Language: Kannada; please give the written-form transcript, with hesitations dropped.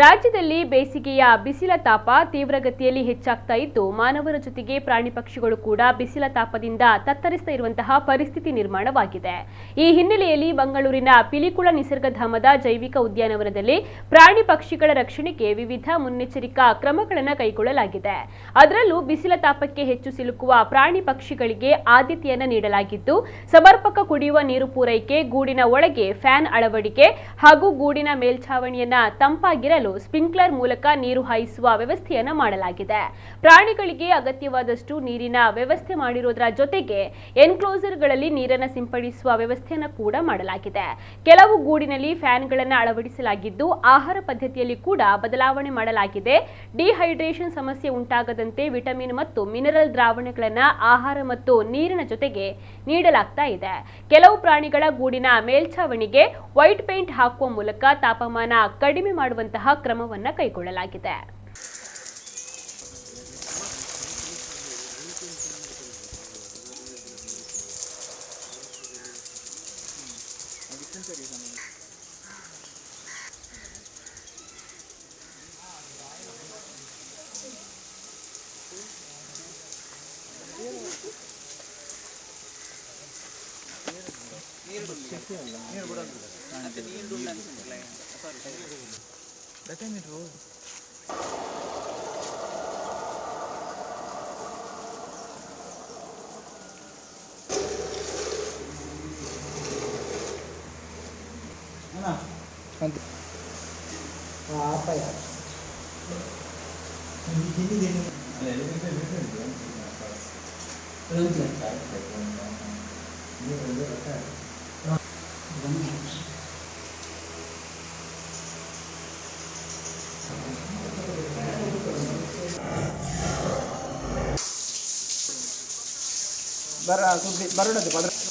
ರಾಜ್ಯದಲ್ಲಿ ಬೇಸಿಗೆಯ ಬಿಸಿಲ ತಾಪ ತೀವ್ರಗತಿಯಲ್ಲಿ ಹೆಚ್ಚಾಗ್ತಾ ಇದ್ದು ಮಾನವರ ಜೊತೆಗೆ ಪ್ರಾಣಿ ಪಕ್ಷಿಗಳು ಕೂಡ ಬಿಸಿಲ ತಾಪದಿಂದ ತತ್ತರಿಸ್ತಾ ಇರುವಂತಹ ಪರಿಸ್ಥಿತಿ ನಿರ್ಮಾಣವಾಗಿದೆ. ಈ ಹಿನ್ನೆಲೆಯಲ್ಲಿ ಮಂಗಳೂರಿನ ಪಿಲಿಕುಳ ನಿಸರ್ಗಧಾಮದ ಜೈವಿಕ ಉದ್ಯಾನವನದಲ್ಲಿ ಪ್ರಾಣಿ ಪಕ್ಷಿಗಳ ರಕ್ಷಣೆಗೆ ವಿವಿಧ ಮುನ್ನೆಚ್ಚರಿಕಾ ಕ್ರಮಗಳನ್ನು ಕೈಗೊಳ್ಳಲಾಗಿದೆ. ಅದರಲ್ಲೂ ಬಿಸಿಲ ತಾಪಕ್ಕೆ ಹೆಚ್ಚು ಸಿಲುಕುವ ಪ್ರಾಣಿ ಪಕ್ಷಿಗಳಿಗೆ ಆದ್ಯತೆಯನ್ನು ನೀಡಲಾಗಿದ್ದು ಸಮರ್ಪಕ ಕುಡಿಯುವ ನೀರು ಪೂರೈಕೆ, ಗೂಡಿನ ಒಳಗೆ ಫ್ಯಾನ್ ಅಳವಡಿಕೆ ಹಾಗೂ ಗೂಡಿನ ಮೇಲ್ಛಾವಣಿಯನ್ನ ತಂಪಾಗಿರಲು ಸ್ಪ್ರಿಂಕ್ಲರ್ ಮೂಲಕ ನೀರು ಹಾಯಿಸುವ ವ್ಯವಸ್ಥೆಯನ್ನು ಮಾಡಲಾಗಿದೆ. ಪ್ರಾಣಿಗಳಿಗೆ ಅಗತ್ಯವಾದಷ್ಟು ನೀರಿನ ವ್ಯವಸ್ಥೆ ಮಾಡಿರೋದರ ಜೊತೆಗೆ ಎನ್ಕ್ಲೋಸರ್ಗಳಲ್ಲಿ ನೀರನ್ನು ಸಿಂಪಡಿಸುವ ವ್ಯವಸ್ಥೆಯನ್ನು ಕೂಡ ಮಾಡಲಾಗಿದೆ. ಕೆಲವು ಗೂಡಿನಲ್ಲಿ ಫ್ಯಾನ್ಗಳನ್ನು ಅಳವಡಿಸಲಾಗಿದ್ದು ಆಹಾರ ಪದ್ಧತಿಯಲ್ಲಿ ಕೂಡ ಬದಲಾವಣೆ ಮಾಡಲಾಗಿದೆ. ಡಿಹೈಡ್ರೇಷನ್ ಸಮಸ್ಯೆ ಉಂಟಾಗದಂತೆ ವಿಟಮಿನ್ ಮತ್ತು ಮಿನರಲ್ ದ್ರಾವಣಗಳನ್ನು ಆಹಾರ ಮತ್ತು ನೀರಿನ ಜೊತೆಗೆ ನೀಡಲಾಗ್ತಾ ಇದೆ. ಕೆಲವು ಪ್ರಾಣಿಗಳ ಗೂಡಿನ ಮೇಲ್ಛಾವಣಿಗೆ ವೈಟ್ ಪೇಂಟ್ ಹಾಕುವ ಮೂಲಕ ತಾಪಮಾನ ಕಡಿಮೆ ಮಾಡುವಂತಹ ಕ್ರಮವನ್ನು ಕೈಗೊಳ್ಳಲಾಗಿದೆ. apa ya? baru nanti pada